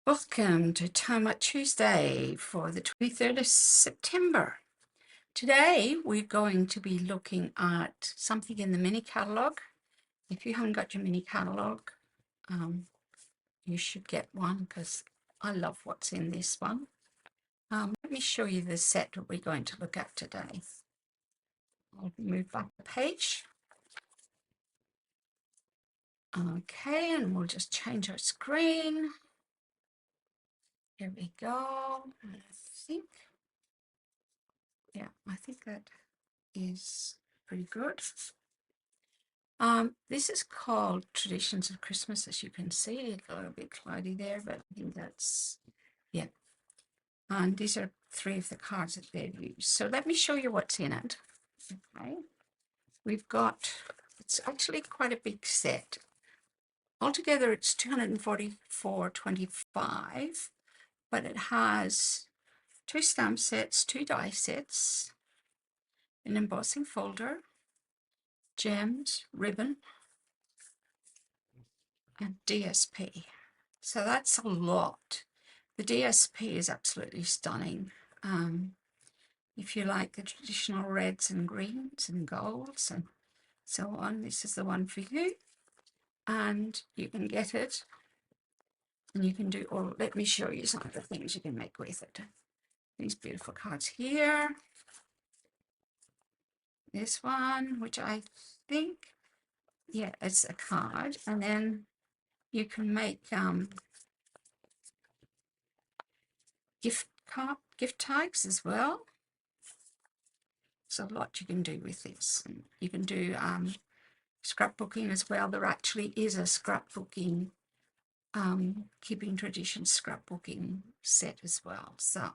Welcome to Timeout Tuesday for the 23rd of September. Today we're going to be looking at something in the mini catalogue. If you haven't got your mini catalogue, you should get one because I love what's in this one. Let me show you the set that we're going to look at today. I'll move back the page. Okay, and we'll just change our screen. Here we go. I think that is pretty good. This is called Traditions of Christmas, as you can see. It's a little bit cloudy there, but I think that's, yeah. And these are three of the cards that they've used. So let me show you what's in it. Okay. We've got, it's actually quite a big set. Altogether, it's $244.25, but it has 2 stamp sets, 2 die sets, an embossing folder, gems, ribbon, and DSP. So that's a lot. The DSP is absolutely stunning. If you like the traditional reds and greens and golds and so on, this is the one for you. And you can get it and you can do, or let me show you some of the things you can make with it. These beautiful cards here. This one, which I think, yeah, it's a card. And then you can make gift tags as well. There's a lot you can do with this. You can do scrapbooking as well. There actually is a scrapbooking, Keeping Traditions scrapbooking set as well. So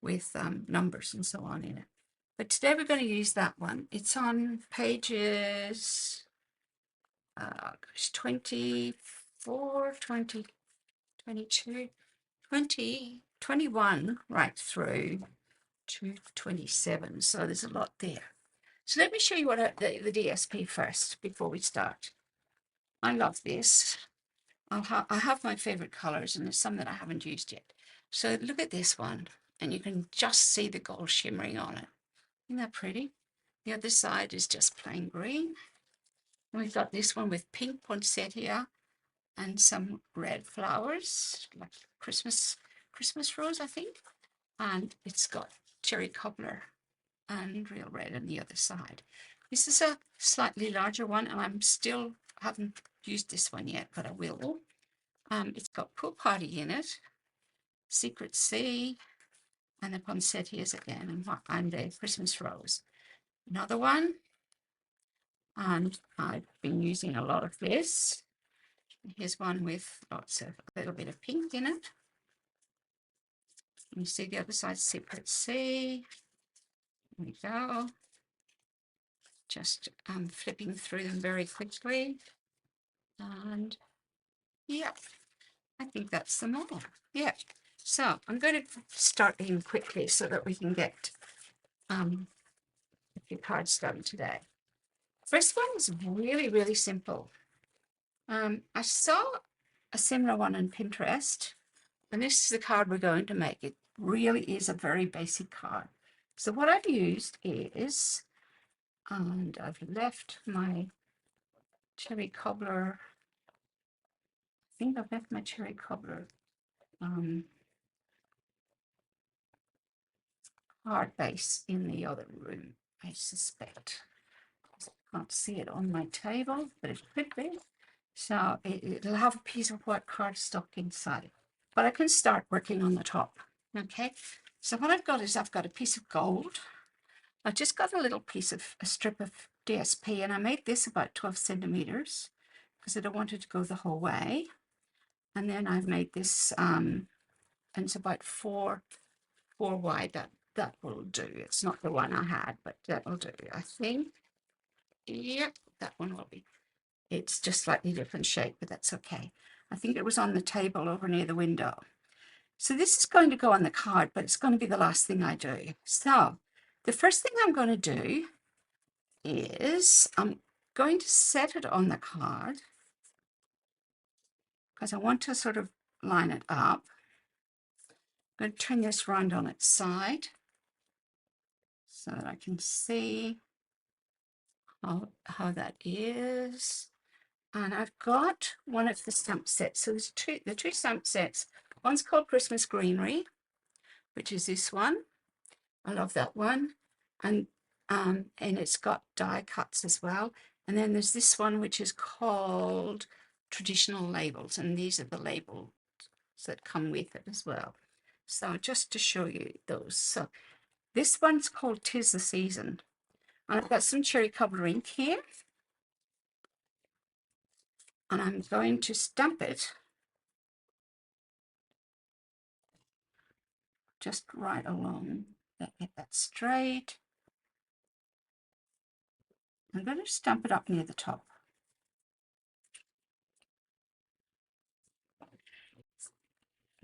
with numbers and so on in it. But today we're going to use that one. It's on pages 24, 20, 22, 20, 21 right through to 27. So there's a lot there. So let me show you what the DSP first before we start. I love this. I have my favorite colors, and there's some that I haven't used yet. So look at this one, and you can just see the gold shimmering on it. Isn't that pretty? The other side is just plain green. And we've got this one with pink poinsettia and some red flowers, like Christmas rose, I think. And it's got cherry cobbler and real red on the other side. This is a slightly larger one, and haven't used this one yet, but I will. It's got Pool Party in it, Secret Sea, and the poinsettias again, and the Christmas rose. Another one, and I've been using a lot of this. Here's one with lots of, a little bit of pink in it. You see the other side, Secret Sea. There we go. Just flipping through them very quickly. And yeah, I think that's them all. Yeah. So I'm going to start in quickly so that we can get a few cards done today. First one is really, really simple. I saw a similar one on Pinterest, and this is the card we're going to make. It really is a very basic card. So what I've used is, and I've left my cherry cobbler. I think I've left my cherry cobbler card base in the other room, I suspect. I can't see it on my table, but it could be. So it'll have a piece of white cardstock inside. But I can start working on the top. Okay, so what I've got is I've got a piece of gold. I just got a strip of DSP, and I made this about 12 centimeters because I don't want it to go the whole way. And then I've made this, and it's about four wide. That will do. It's not the one I had, but that will do, I think. Yep, that one will be. It's just slightly different shape, but that's okay. I think it was on the table over near the window. So this is going to go on the card, but it's going to be the last thing I do. So the first thing I'm going to do is I'm going to set it on the card because I want to sort of line it up. I'm going to turn this round on its side so that I can see how that is. And I've got one of the stamp sets. So there's the two stamp sets. One's called Christmas Greenery, which is this one. I love that one. And it's got die cuts as well. And then there's this one, which is called Traditional Labels. And these are the labels that come with it as well. So just to show you those. So this one's called 'Tis the Season. And I've got some cherry cobbler ink here. And I'm going to stamp it just right along. Get that straight. I'm going to stamp it up near the top.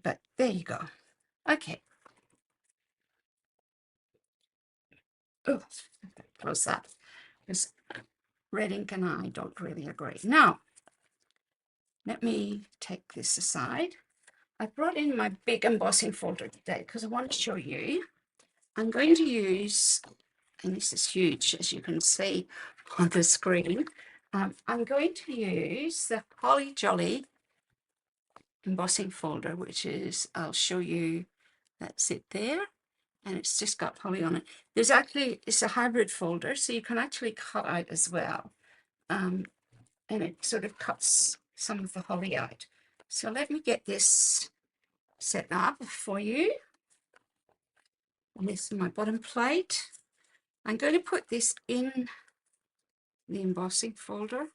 But there you go. Okay. Oh, close that. Because red ink and I don't really agree. Now, let me take this aside. I brought in my big embossing folder today because I want to show you. I'm going to use, and this is huge as you can see on the screen, I'm going to use the Holly Jolly embossing folder, which is, I'll show you, that's it there. And it's just got holly on it. There's actually, it's a hybrid folder, so you can actually cut out as well. And it sort of cuts some of the holly out. So let me get this set up for you. And this is my bottom plate. I'm going to put this in the embossing folder.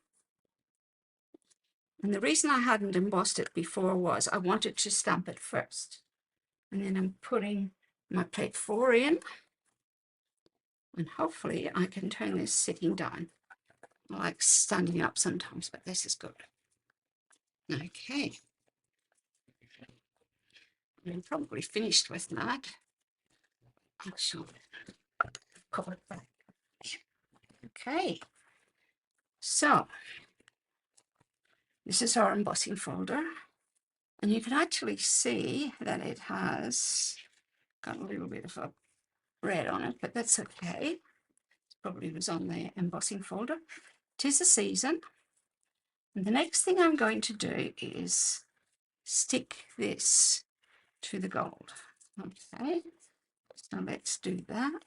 And the reason I hadn't embossed it before was I wanted to stamp it first. And then I'm putting my plate 4 in. And hopefully I can turn this sitting down. I like standing up sometimes, but this is good. Okay. I'm probably finished with that. Actually, cover it back. Okay. So, this is our embossing folder. And you can actually see that it has got a little bit of a red on it, but that's okay. It probably was on the embossing folder. 'Tis the season. And the next thing I'm going to do is stick this to the gold. Okay, so let's do that.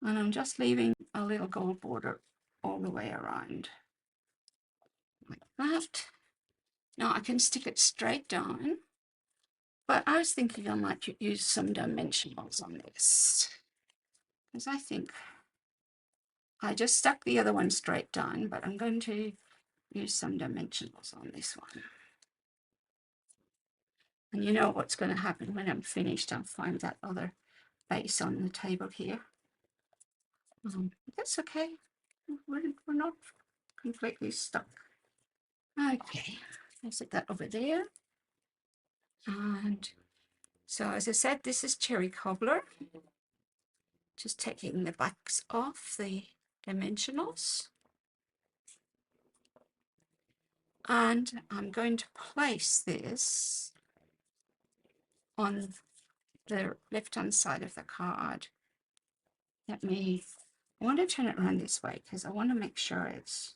And I'm just leaving a little gold border all the way around, like that. Now I can stick it straight down, but I was thinking I might use some dimensionals on this, because I think I just stuck the other one straight down, but I'm going to use some dimensionals on this one. And you know what's going to happen when I'm finished. I'll find that other base on the table here. That's okay. We're not completely stuck. Okay, I set that over there. And so, as I said, this is cherry cobbler. Just taking the backs off the dimensionals. And I'm going to place this on the left-hand side of the card. I want to turn it around this way because I want to make sure it's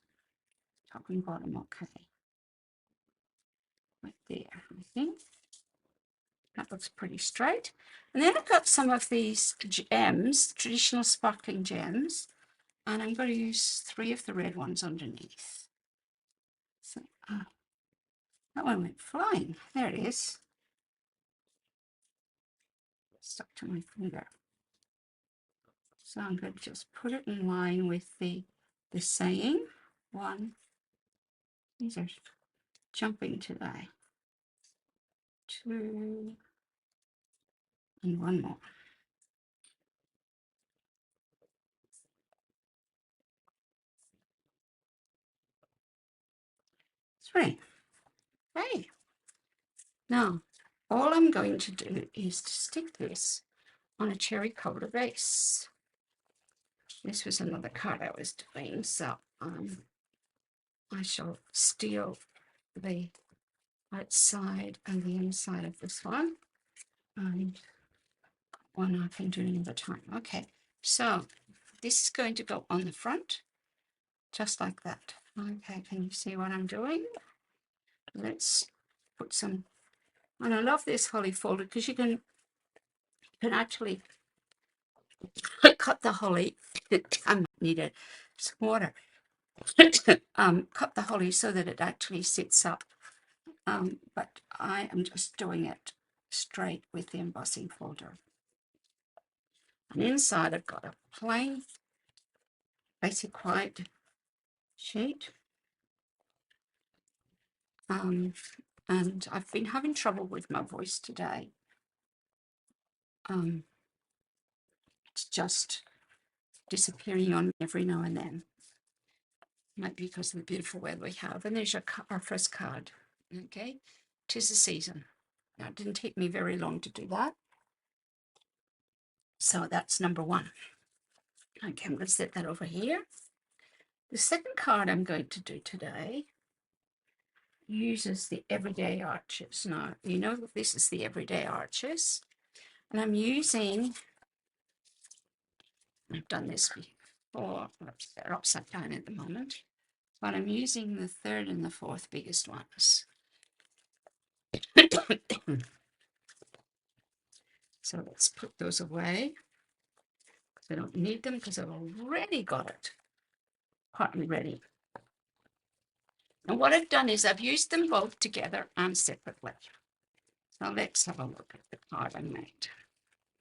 top and bottom okay. Right there, I think. That looks pretty straight. And then I've got some of these gems, traditional sparkling gems, and I'm going to use 3 of the red ones underneath. So that one went flying. There it is. Stuck to my finger. So I'm going to just put it in line with the saying. 1. These are jumping today. 2. And 1 more. 3. Okay. Now, all I'm going to do is to stick this on a cherry cobbler base. This was another card I was doing, so I shall steal the outside and the inside of this one, and one I can do another time. Okay, so this is going to go on the front, just like that. Okay, can you see what I'm doing? Let's put some, and I love this holly folder because you can actually cut the holly. I need some water. Cut the holly so that it actually sits up. But I am just doing it straight with the embossing folder. And inside I've got a plain basic white sheet. And I've been having trouble with my voice today. It's just disappearing on me every now and then. Might be because of the beautiful weather we have. And there's our first card. Okay, 'tis the season. Now, it didn't take me very long to do that. So that's number one. Okay, I'm going to set that over here. The second card I'm going to do today uses the Everyday Arches. Now, you know that this is the Everyday Arches. And I'm using, I've done this before, they're upside down at the moment, but I'm using the third and the fourth biggest ones. So let's put those away. I don't need them because I've already got it partly ready. And what I've done is I've used them both together and separately. So let's have a look at the card I made.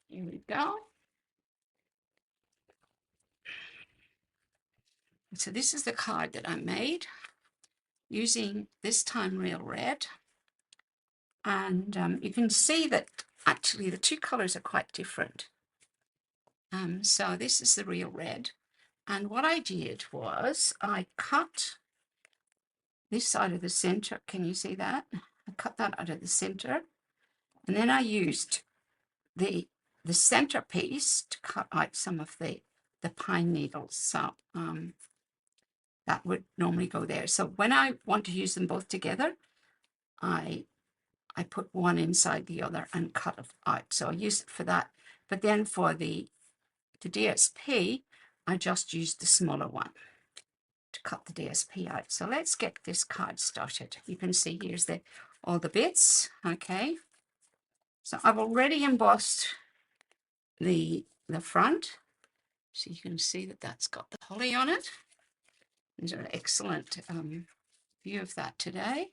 Here we go. So this is the card that I made using this time real red. And you can see that actually the two colors are quite different. So this is the real red. And what I did was I cut this side of the center. Can you see that? I cut that out of the center. And then I used the centerpiece to cut out some of the pine needles. So that would normally go there. So when I want to use them both together, I put one inside the other and cut it out. So I use it for that. But then for the DSP, I just used the smaller one to cut the DSP out. So let's get this card started. You can see here's all the bits. Okay. So I've already embossed the front. So you can see that that's got the holly on it. There's an excellent view of that today.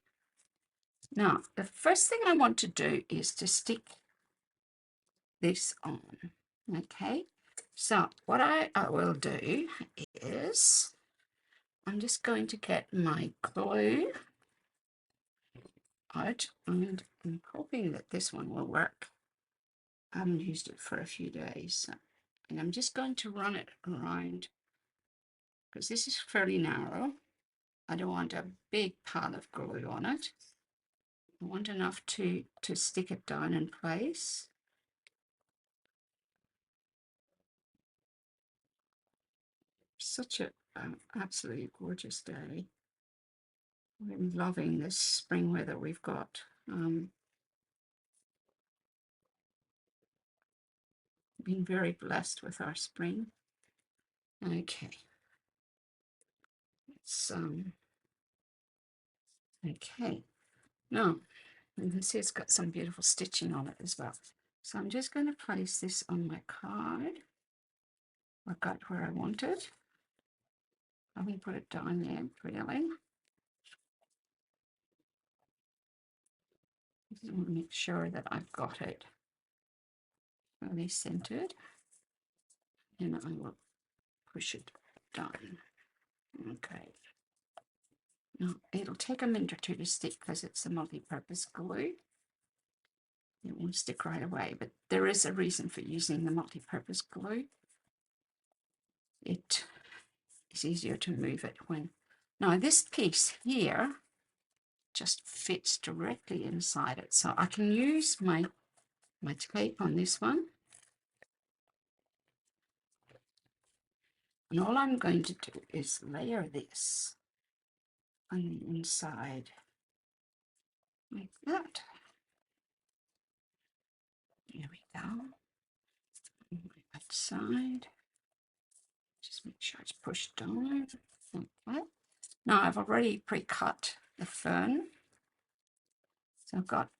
Now, the first thing I want to do is to stick this on. Okay, so what I will do is I'm just going to get my glue out, and I'm hoping that this one will work. I haven't used it for a few days, and I'm just going to run it around because this is fairly narrow. I don't want a big pile of glue on it. I want enough to stick it down in place. Such an absolutely gorgeous day. I'm loving this spring weather we've got. Been very blessed with our spring. Okay. It's okay. Now you can see it's got some beautiful stitching on it as well. So I'm just going to place this on my card. I got where I want it. I will put it down there, really. I want to make sure that I've got it really centered. And I will push it down. Okay. Now, it'll take a minute or two to stick because it's a multi-purpose glue. It won't stick right away, but there is a reason for using the multi-purpose glue. It is easier to move it when... Now, this piece here just fits directly inside it. So I can use my tape on this one. And all I'm going to do is layer this on the inside like that. There we go. On my right side. Just make sure it's pushed down. Okay. Now I've already pre-cut the fern. So I've got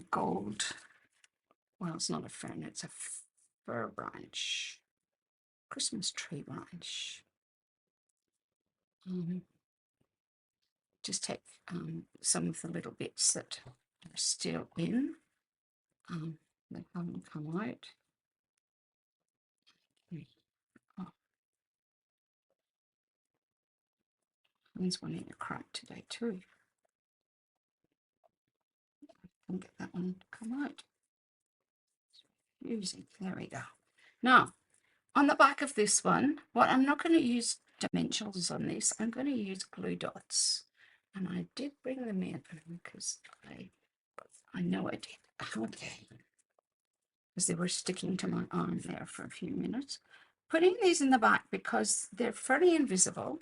gold. Well, it's not a fern, it's a fir branch. Christmas tree branch. Just take some of the little bits that are still in that haven't come out. Oh, there's one in a crack today too. I can get that one to come out. Using, there we go. Now, on the back of this one, what I'm not going to use dimensionals on this, I'm going to use glue dots. And I did bring them in because I know I did. Okay. Because they were sticking to my arm there for a few minutes. Putting these in the back because they're fairly invisible.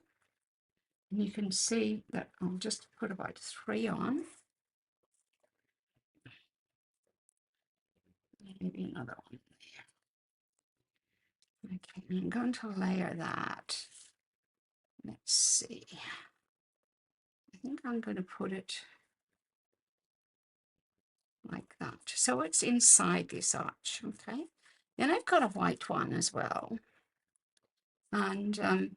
And you can see that I'll just put about 3 on. Maybe another one there. Okay, I'm going to layer that. Let's see. I think I'm going to put it like that. So it's inside this arch, okay? Then I've got a white one as well. And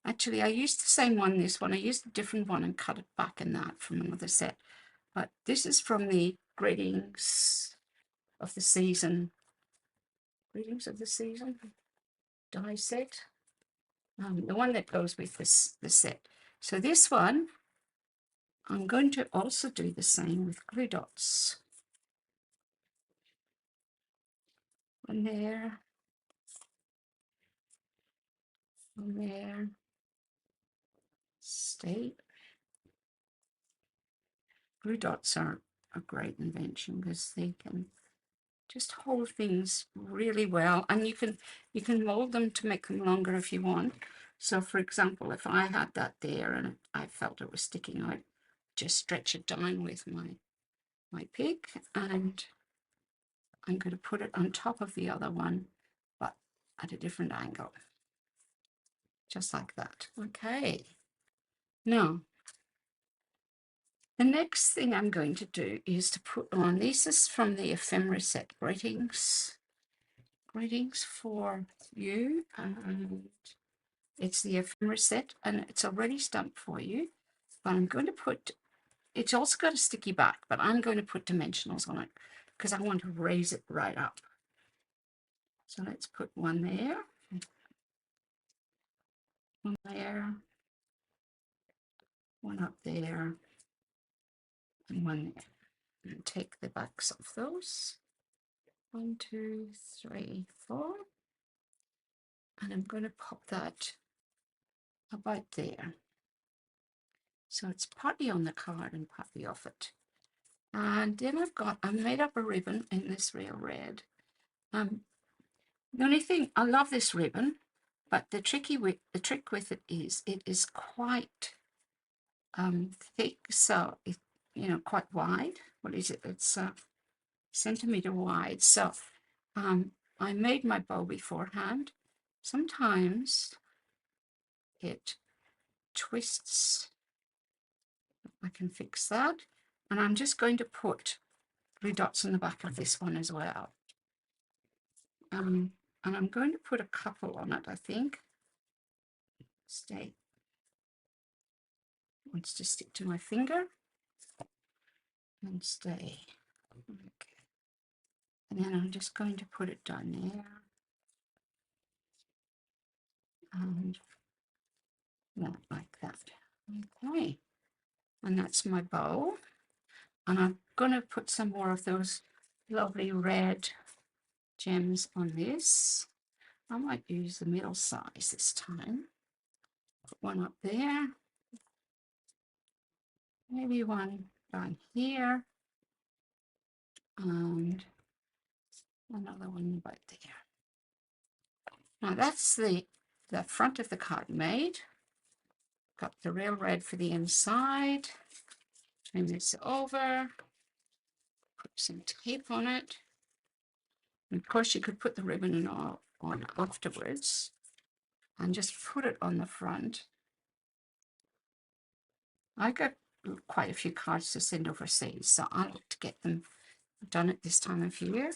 actually I used the same one, this one. I used a different one and cut it back in that from another set. But this is from the Greetings of the Season. Greetings of the Season die set. The one that goes with this the set. So this one, I'm going to also do the same with glue dots. One there. One there. Stay. Glue dots are a great invention because they can just hold things really well, and you can mold them to make them longer if you want. So for example, if I had that there and I felt it was sticking out, just stretch it down with my pick, and I'm going to put it on top of the other one but at a different angle, just like that. Okay, now the next thing I'm going to do is to put on, this is from the ephemera set, Greetings for you, and it's the ephemera set, and it's already stamped for you, but I'm going to put, it's also got a sticky back, but I'm going to put dimensionals on it because I want to raise it right up. So let's put one there, one there, one up there, and one there. And take the backs of those. 1, 2, 3, 4. And I'm going to pop that about there. So it's partly on the card and partly off it. And then I made up a ribbon in this real red. The only thing, I love this ribbon, but the trick with it is quite thick, so it, quite wide. What is it? It's a centimeter wide. So I made my bow beforehand. Sometimes it twists. I can fix that. And I'm just going to put glue dots on the back of this one as well. And I'm going to put a couple on it, I think. Stay. Wants to stick to my finger. And stay. Okay. And then I'm just going to put it down there. And that, like that. Okay. And that's my bow. And I'm going to put some more of those lovely red gems on this. I might use the middle size this time. Put one up there. Maybe one down here. And another one right there. Now that's the the front of the card made. Got the real red for the inside. Turn this over. Put some tape on it. And of course, you could put the ribbon on afterwards and just put it on the front. I got quite a few cards to send overseas, so I like to get them done at this time of year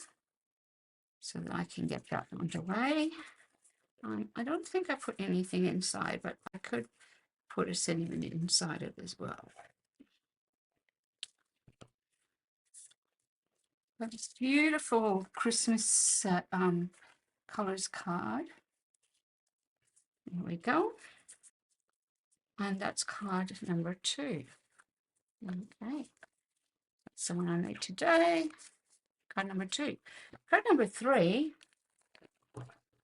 so that I can get that underway. I don't think I put anything inside, but I could put a cinnamon inside it as well. That's beautiful Christmas colors card. There we go. And that's card number 2. Okay. That's the one I made today. Card number 2. Card number 3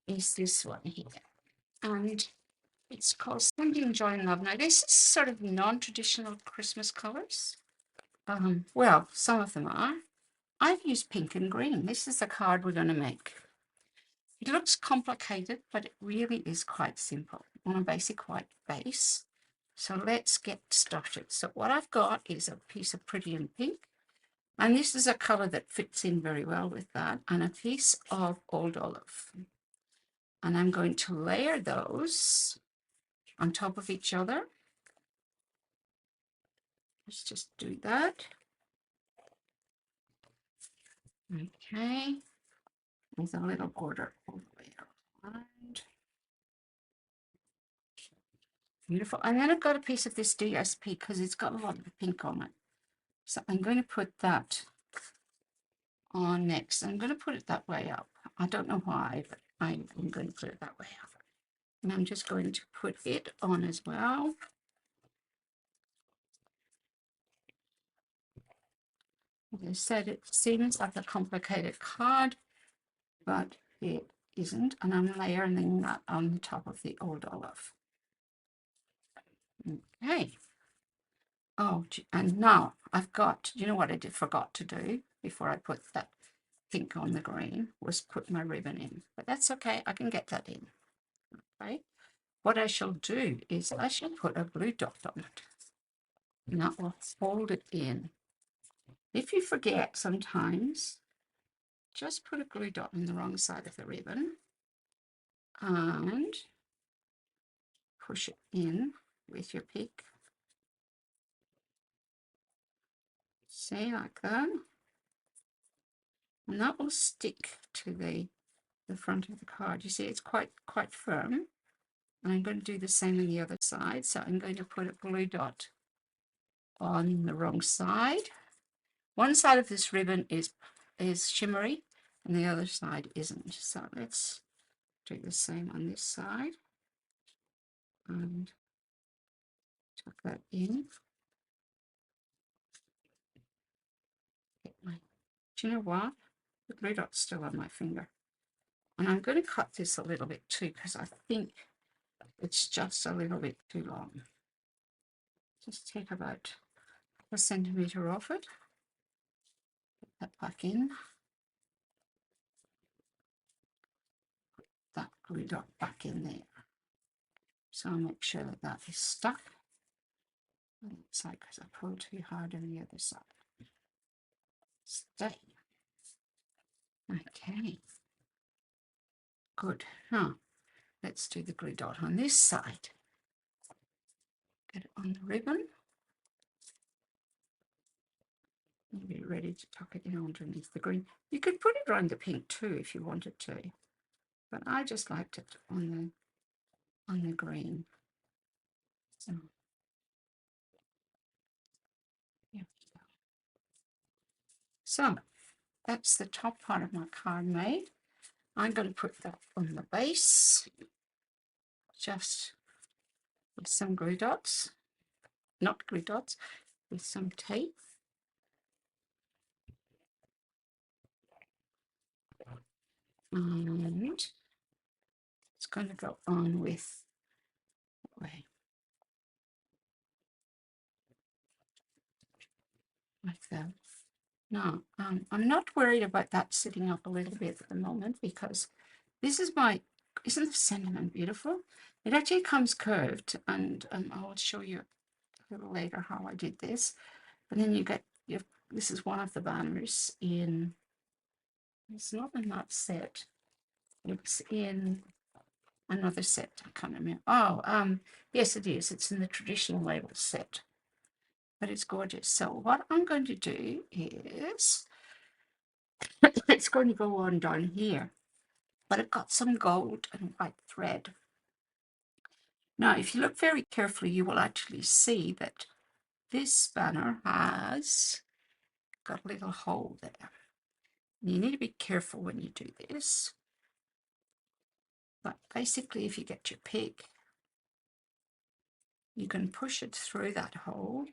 is this one here. And it's called Sending Joy and Love. Now, this is sort of non-traditional Christmas colors. Well, some of them are. I've used pink and green. This is the card we're going to make. It looks complicated, but it really is quite simple on a basic white base. So let's get started. So what I've got is a piece of Pretty in Pink, and this is a color that fits in very well with that, and a piece of Old Olive. And I'm going to layer those on top of each other. Let's just do that. Okay, with a little border all the way around. Beautiful. And then I've got a piece of this DSP because it's got a lot of pink on it. So I'm going to put that on next. I'm going to put it that way up. I don't know why, but I'm going to put it that way up. And I'm just going to put it on as well. As I said, it seems like a complicated card, but it isn't. And I'm layering that on the top of the Old Olive. Okay. Oh, and now I've got, you know what I forgot to do before I put that pink on the green was put my ribbon in, but that's okay. I can get that in. Okay. What I shall do is I shall put a blue dot on it, and that will hold it in. If you forget sometimes, just put a glue dot on the wrong side of the ribbon and push it in with your pick. See, like that. And that will stick to the front of the card. You see, it's quite firm. And I'm going to do the same on the other side. So I'm going to put a blue dot on the wrong side. One side of this ribbon is shimmery and the other side isn't. So let's do the same on this side and tuck that in. Do you know what? The blue dot's still on my finger. And I'm going to cut this a little bit too because I think it's just a little bit too long. Just take about a centimetre off it. Put that back in. Put that glue dot back in there. So I'll make sure that that is stuck on that side because I pulled too hard on the other side. Stay. Okay. Good. Now, let's do the glue dot on this side. Get it on the ribbon. And be ready to tuck it in underneath the green. You could put it around the pink too if you wanted to, but I just liked it on the green. So, yeah. So that's the top part of my card made. I'm going to put that on the base, just with some glue dots, not glue dots, with some tape. And it's going to go on with way like that. Now, I'm not worried about that sitting up a little bit at the moment because this is my isn't the sentiment beautiful? It actually comes curved, and I'll show you a little later how I did this. And then this is one of the banners in, it's not in that set, it's in another set. I can't remember. Oh, yes, it is. It's in the traditional label set, but it's gorgeous. So what I'm going to do is it's going to go on down here, but I've got some gold and white thread. Now, if you look very carefully, you will actually see that this banner has got a little hole there. You need to be careful when you do this. But basically, if you get your pick, you can push it through that hole.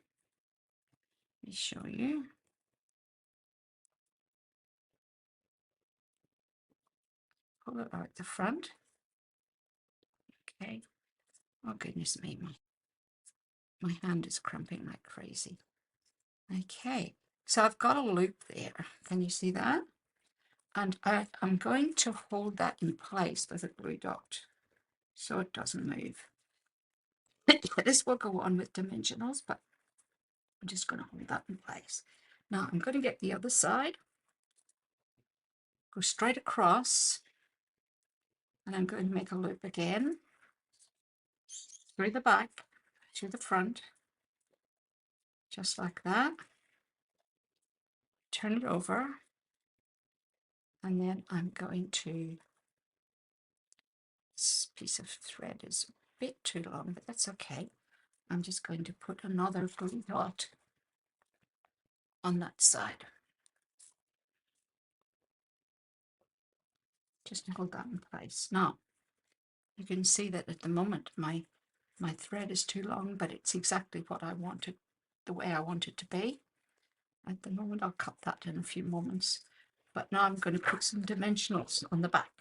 Let me show you. Pull it out the front. Okay. Oh, goodness me, my hand is cramping like crazy. Okay. So I've got a loop there. Can you see that? And I'm going to hold that in place with a glue dot so it doesn't move. This will go on with dimensionals, but I'm just going to hold that in place. Now I'm going to get the other side, go straight across, and I'm going to make a loop again through the back to the front, just like that. Turn it over, and then I'm going to, this piece of thread is a bit too long, but that's okay. I'm just going to put another glue dot on that side. Just to hold that in place. Now, you can see that at the moment my thread is too long, but it's exactly what I wanted, the way I want it to be. At the moment, I'll cut that in a few moments. But now I'm going to put some dimensionals on the back.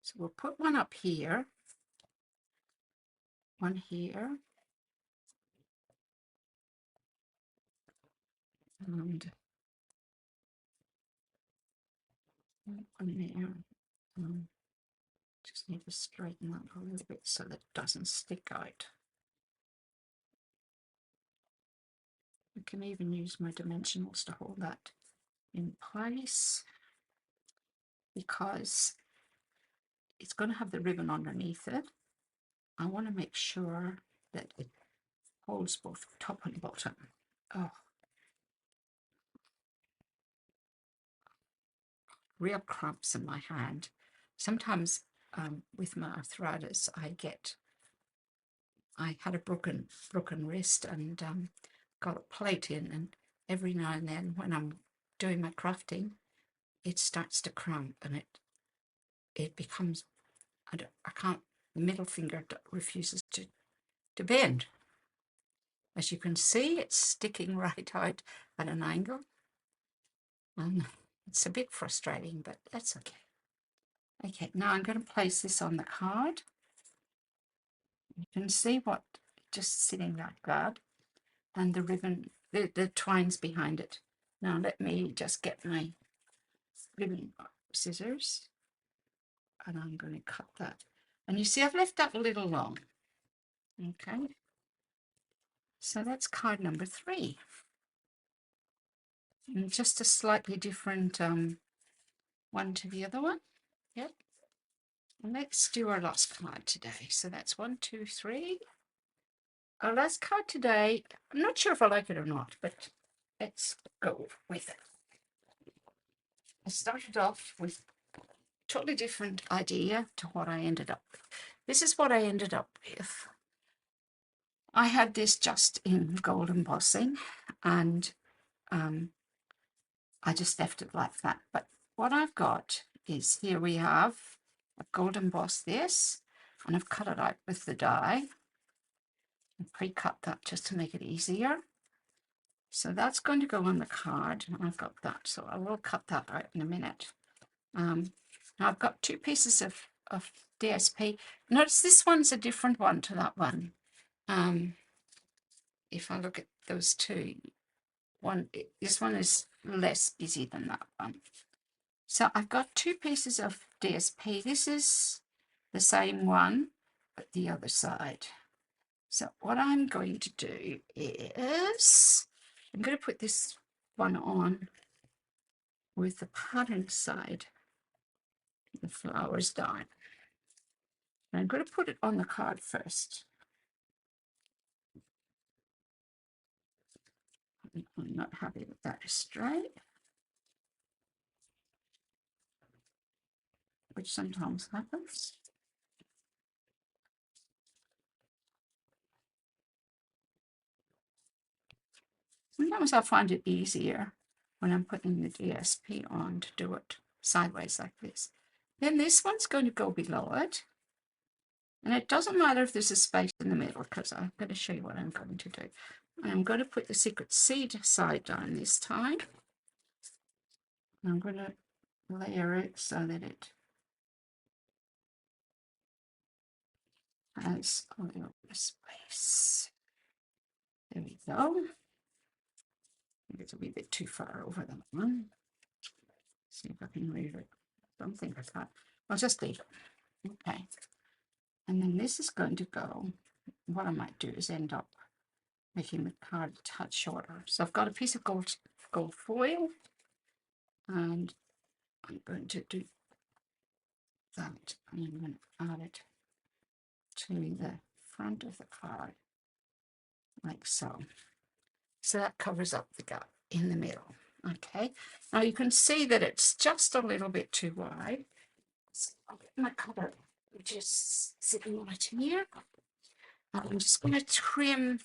So we'll put one up here, one here, and one there. Just need to straighten that a little bit so that it doesn't stick out. I can even use my dimensionals to hold that in place, because it's going to have the ribbon underneath it. I want to make sure that it holds both top and bottom. Oh, real cramps in my hand. Sometimes with my arthritis, I had a broken wrist and got a plate in, and every now and then when I'm doing my crafting, it starts to cramp, and it becomes, I can't, the middle finger refuses to bend. As you can see, it's sticking right out at an angle, and it's a bit frustrating, but that's okay. Okay, now I'm going to place this on the card. You can see what, just sitting like that, and the ribbon, the twines behind it. Now let me just get my ribbon scissors, and I'm going to cut that. And you see I've left that a little long. Okay, so that's card number 3. And just a slightly different one to the other one. Yep. And let's do our last card today. So that's 1, 2, 3. Our last card today, I'm not sure if I like it or not, but let's go with it. I started off with a totally different idea to what I ended up with. This is what I ended up with. I had this just in gold embossing, and I just left it like that. But what I've got is, here we have, I've gold embossed this, and I've cut it out with the die. I pre-cut that just to make it easier. So that's going to go on the card, and I've got that, so I will cut that out in a minute. Now I've got 2 pieces of DSP. Notice this one's a different one to that one. If I look at those 2, this one is less busy than that one. So I've got two pieces of DSP. This is the same one, but the other side. So what I'm going to do is I'm going to put this one on with the pattern side, the flowers down. And I'm going to put it on the card first. I'm not happy with that straight, which sometimes happens. Sometimes I find it easier when I'm putting the DSP on to do it sideways like this. Then this one's going to go below it. And it doesn't matter if there's a space in the middle, because I'm going to show you what I'm going to do. I'm going to put the secret seed side down this time. I'm going to layer it so that it has a little bit of space. There we go. I think it's a wee bit too far over that one. See if I can move it. I don't think I can. I'll just leave it. Okay. And then this is going to go. What I might do is end up making the card a touch shorter. So I've got a piece of gold foil, and I'm going to do that, and I'm going to add it to the front of the card, like so. So that covers up the gap in the middle. Okay, now you can see that it's just a little bit too wide. So I'll get my cutter, which is sitting right here. I'm just going to trim,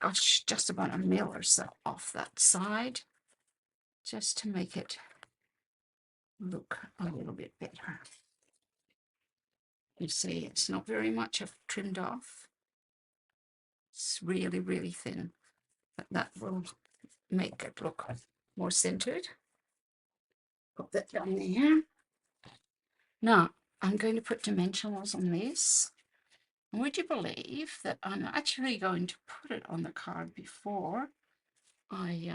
gosh, just about a mil or so off that side, just to make it look a little bit better. You see, it's not very much I've trimmed off. It's really, really thin, but that will make it look more centered. Put that down there. Now, I'm going to put dimensionals on this. And would you believe that I'm actually going to put it on the card before I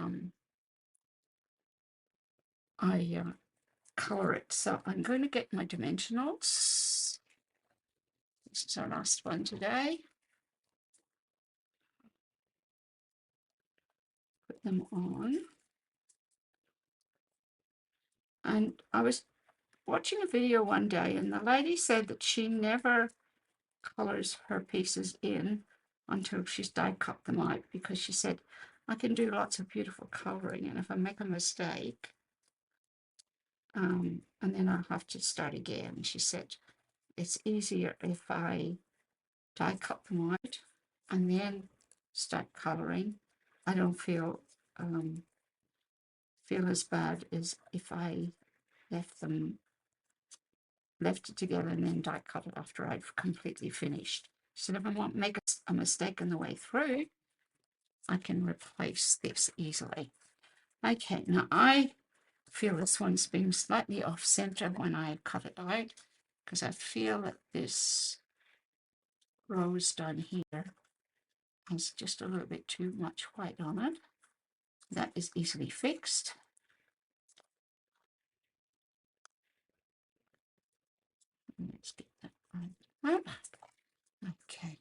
color it. So I'm going to get my dimensionals. This is our last one today. Put them on. And I was watching a video one day, and the lady said that she never colors her pieces in until she's die cut them out, because she said, I can do lots of beautiful coloring, and if I make a mistake, and then I'll have to start again. She said, it's easier if I die cut them out and then start coloring. I don't feel as bad as if I left it together and then die cut it after I've completely finished. So if I want to make a mistake on the way through, I can replace this easily. Okay, now I feel this one's been slightly off center when I cut it out, because I feel that this rose down here has just a little bit too much white on it. That is easily fixed. Let's get that right. Okay.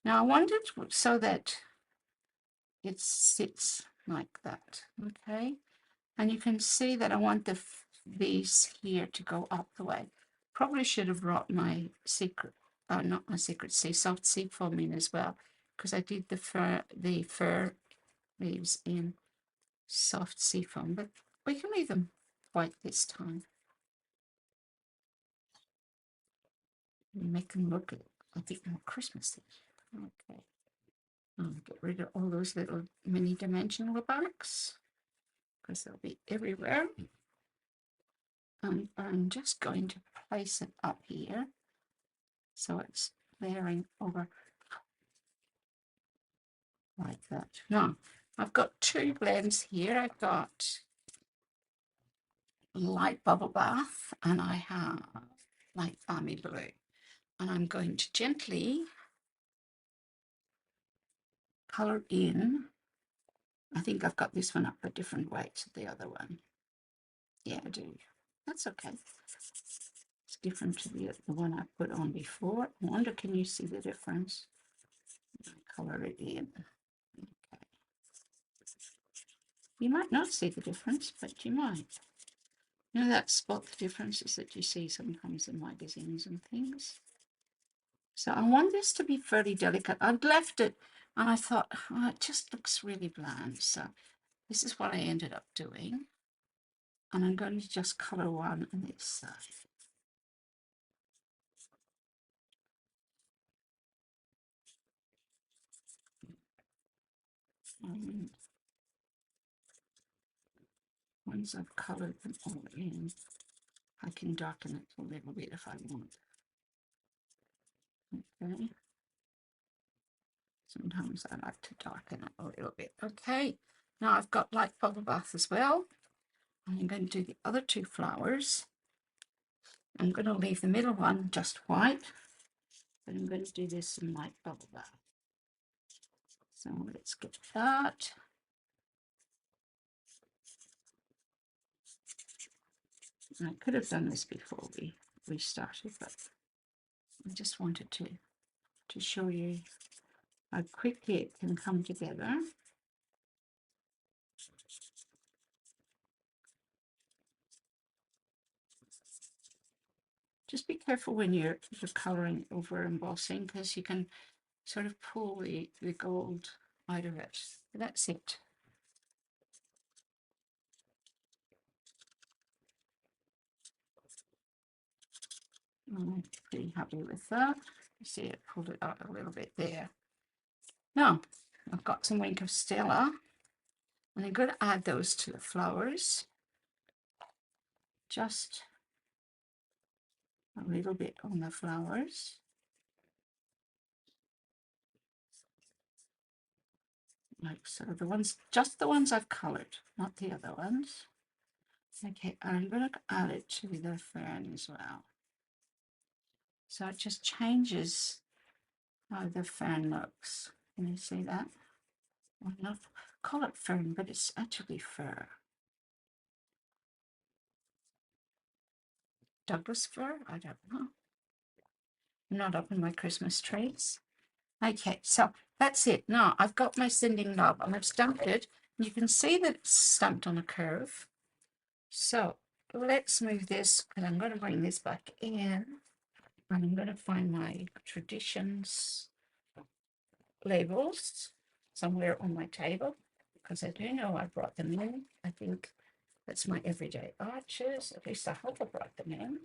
Now I want it so that it sits like that. Okay. And you can see that I want these here to go up the way. Probably should have brought my secret, not my secret sea, soft sea foam in as well, because I did the fur leaves in soft sea foam, but we can leave them white this time. Make them look a bit more Christmassy. Okay. I'll get rid of all those little mini dimensional bags, because they'll be everywhere. And I'm just going to place it up here so it's layering over like that. Now, I've got two blends here. I've got light bubble bath, and I have light balmy blue. And I'm going to gently color in. I think I've got this one up a different way to the other one. Yeah, I do. That's okay. It's different to the one I put on before. I wonder, can you see the difference? Color it in. Okay. You might not see the difference, but you might. You know that spot the differences that you see sometimes in magazines and things? So I want this to be fairly delicate. I've left it and I thought, oh, it just looks really bland. So this is what I ended up doing. And I'm going to just color one on this side. And once I've colored them all in, I can darken it a little bit if I want. Okay. Sometimes I like to darken it a little bit. Okay. Now I've got light bubble bath as well. I'm going to do the other two flowers. I'm going to leave the middle one just white, but I'm going to do this in light bubble bath. So let's get that. And I could have done this before we started, but I just wanted to show you how quickly it can come together. Just be careful when you're colouring over embossing, because you can sort of pull the gold out of it. That's it. I'm pretty happy with that. You see it pulled it out a little bit there. Now, I've got some Wink of Stella, and I'm going to add those to the flowers. Just a little bit on the flowers. Like so, just the ones I've coloured, not the other ones. Okay, and I'm going to add it to the fern as well. So it just changes how the fern looks. Can you see that? Well, not call it fern, but it's actually fir. Douglas fir? I don't know. I'm not up in my Christmas trees. Okay, so that's it. Now I've got my sending love and I've stamped it. You can see that it's stamped on a curve. So let's move this, and I'm going to bring this back in, and I'm going to find my traditions labels somewhere on my table, because I do know I brought them in. I think that's my everyday arches. At least I hope I brought them in,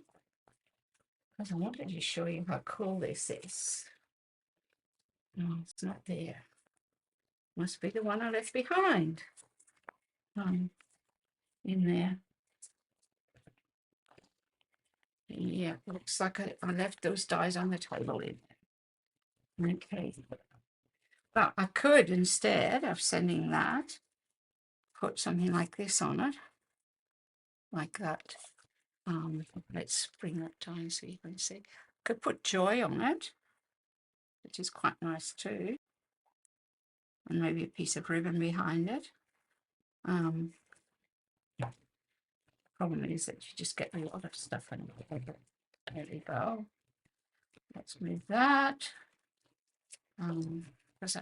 because I wanted to show you how cool this is. No, it's not there. Must be the one I left behind. In there. Yeah, looks like I left those dies on the table in there. Okay. But I could, instead of sending that, put something like this on it. Like that. Let's bring that down so you can see. Could put joy on it, which is quite nice too. And maybe a piece of ribbon behind it. Problem is that you just get a lot of stuff in it. There we go. Let's move that. Because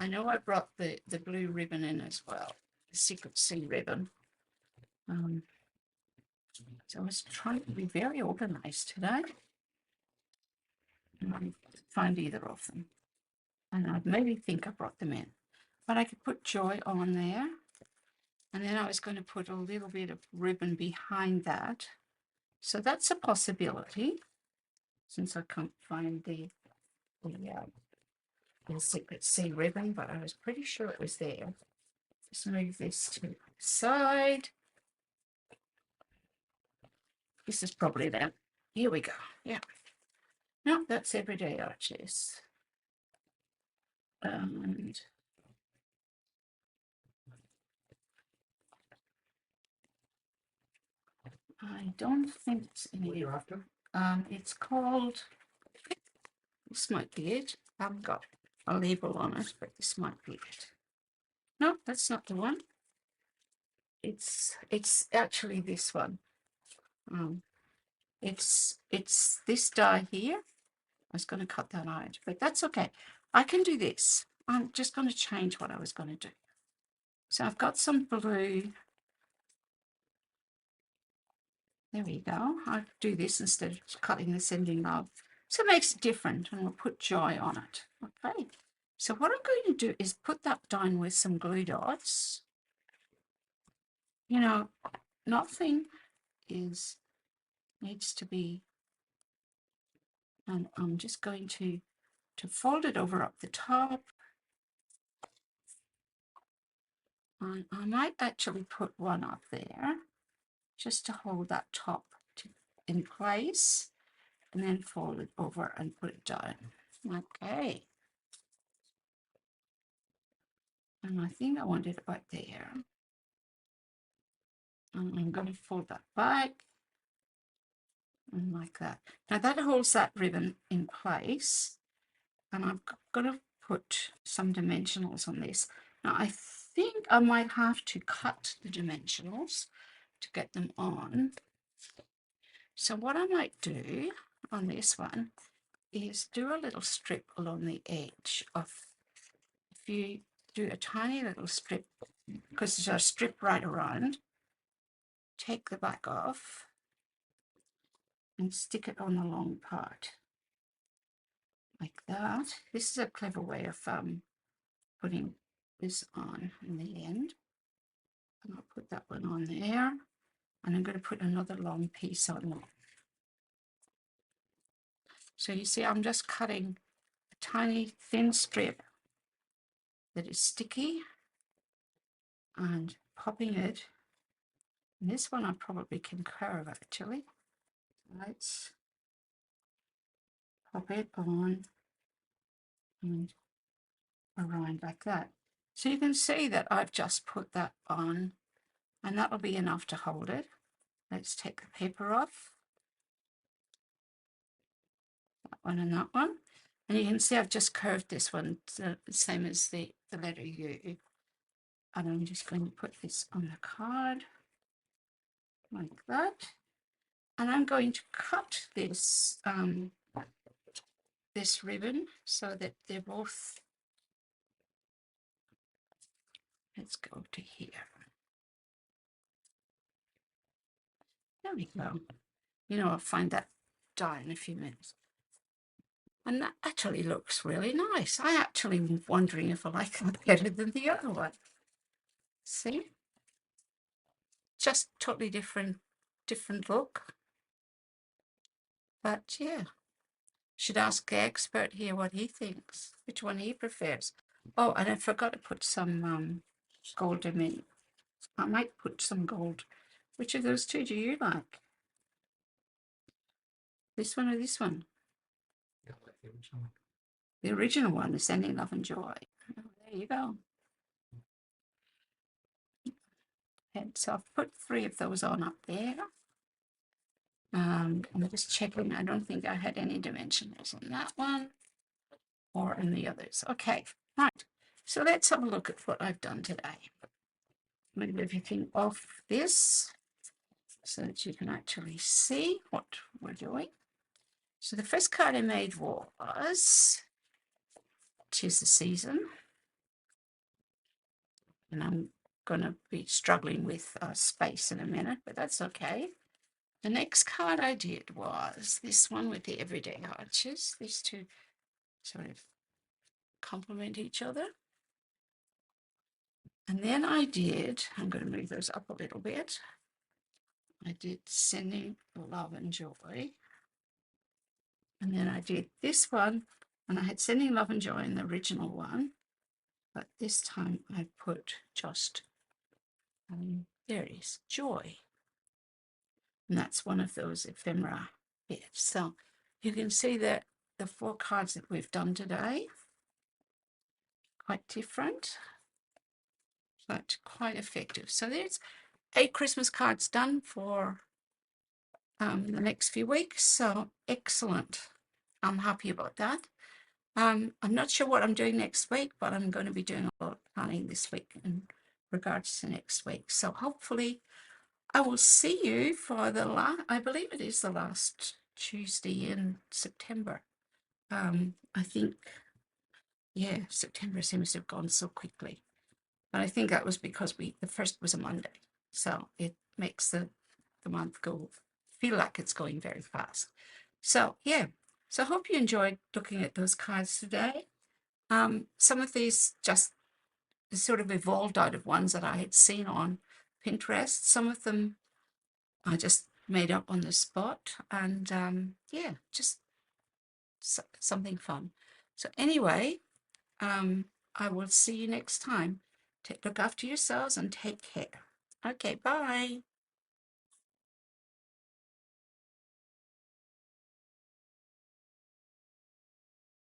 I know I brought the blue ribbon in as well, the Secret Sea ribbon. So I was trying to be very organized today. And I didn't find either of them. And I maybe think I brought them in. But I could put joy on there. And then I was going to put a little bit of ribbon behind that. So that's a possibility, since I can't find the Secret Sea ribbon, but I was pretty sure it was there. Just move this to the side. This is probably them. Here we go. Yeah. No, that's everyday arches. And I don't think it's in here. After? It's called, this might be it. I haven't got a label on it, but this might be it. No, that's not the one. It's actually this one. It's this die here. I was going to cut that out, but that's okay. I can do this. I'm just going to change what I was going to do. So I've got some blue. There we go. I'll do this instead of cutting the sending love. So it makes it different, and we'll put joy on it. Okay. So what I'm going to do is put that down with some glue dots. You know, nothing needs to be, and I'm just going to fold it over up the top. And I might actually put one up there just to hold that top in place, and then fold it over and put it down. Okay. And I think I want it about there. And I'm going to fold that back and like that. Now that holds that ribbon in place, and I'm going to put some dimensionals on this. Now I think I might have to cut the dimensionals to get them on. So what I might do on this one is do a little strip along the edge of, if you do a tiny little strip, because there's a strip right around, take the back off and stick it on the long part like that. This is a clever way of putting this on in the end. And I'll put that one on there, and I'm going to put another long piece on there. So you see I'm just cutting a tiny thin strip that is sticky and popping it. And this one I probably can curve actually. Let's pop it on and around like that. So you can see that I've just put that on, and that'll be enough to hold it. Let's take the paper off. That one and that one. And you can see I've just curved this one, the same as the letter U. And I'm just going to put this on the card like that. And I'm going to cut this this ribbon so that they're both, let's go to here. There we go. You know, I'll find that die in a few minutes. And that actually looks really nice. I actually am wondering if I like it better than the other one. See? Just totally different look. But yeah, should ask the expert here what he thinks, which one he prefers. Oh, and I forgot to put some gold in. I might put some gold. Which of those two do you like? This one or this one? Yeah, I like the original one. The original one, the Sending Love and Joy. Oh, there you go. And so I've put 3 of those on up there. I'm just checking. I don't think I had any dimensionals on that one or in the others. Okay, right. So let's have a look at what I've done today. Move everything off this so that you can actually see what we're doing. So the first card I made was "'Tis the Season." And I'm going to be struggling with space in a minute, but that's okay. The next card I did was this one with the everyday arches. These two sort of complement each other. And then I did, I'm going to move those up a little bit. I did Sending Love and Joy. And then I did this one, and I had Sending Love and Joy in the original one. But this time I put just, there it is, Joy. And that's one of those ephemera bits. So you can see that the 4 cards that we've done today, quite different, but quite effective. So there's 8 Christmas cards done for the next few weeks. So excellent. I'm happy about that. I'm not sure what I'm doing next week, but I'm going to be doing a lot of planning this week in regards to next week. So hopefully I will see you for I believe it is the last Tuesday in September. I think, yeah, September seems to have gone so quickly. And I think that was because the first was a Monday. So it makes the month feel like it's going very fast. So, yeah. So I hope you enjoyed looking at those cards today. Some of these just sort of evolved out of ones that I had seen on Pinterest. Some of them I just made up on the spot. And yeah, just something fun. So, anyway, I will see you next time. Look after yourselves and take care. Okay, bye.